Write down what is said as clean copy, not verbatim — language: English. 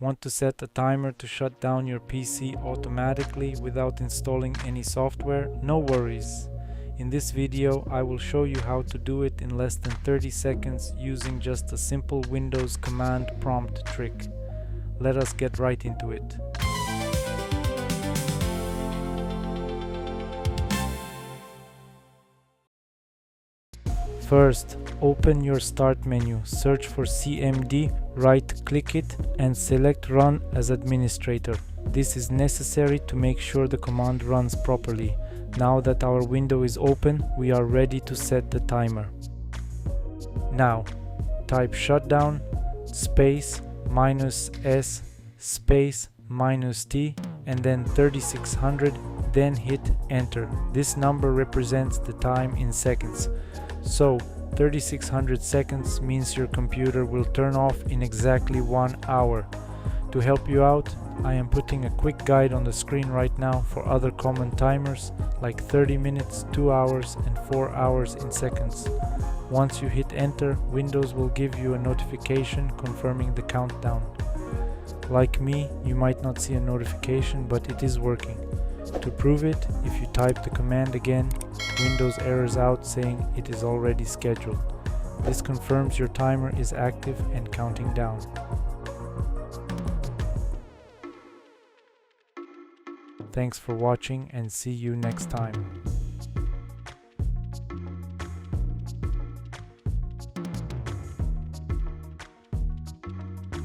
Want to set a timer to shut down your PC automatically without installing any software? No worries. In this video, I will show you how to do it in less than 30 seconds using just a simple Windows command prompt trick. Let us get right into it. First, open your Start menu, search for CMD, right-click it and select Run as administrator. This is necessary to make sure the command runs properly. Now that our window is open, we are ready to set the timer. Now, type shutdown space -S space -T and then 3600, then hit enter. This number represents the time in seconds. So 3600 seconds means your computer will turn off in exactly 1 hour. To help you out, I am putting a quick guide on the screen right now for other common timers like 30 minutes, 2 hours and 4 hours in seconds. Once you hit enter, Windows will give you a notification confirming the countdown. Like me, you might not see a notification, but it is working. To prove it, if you type the command again, Windows errors out saying it is already scheduled. This confirms your timer is active and counting down. Thanks for watching and see you next time.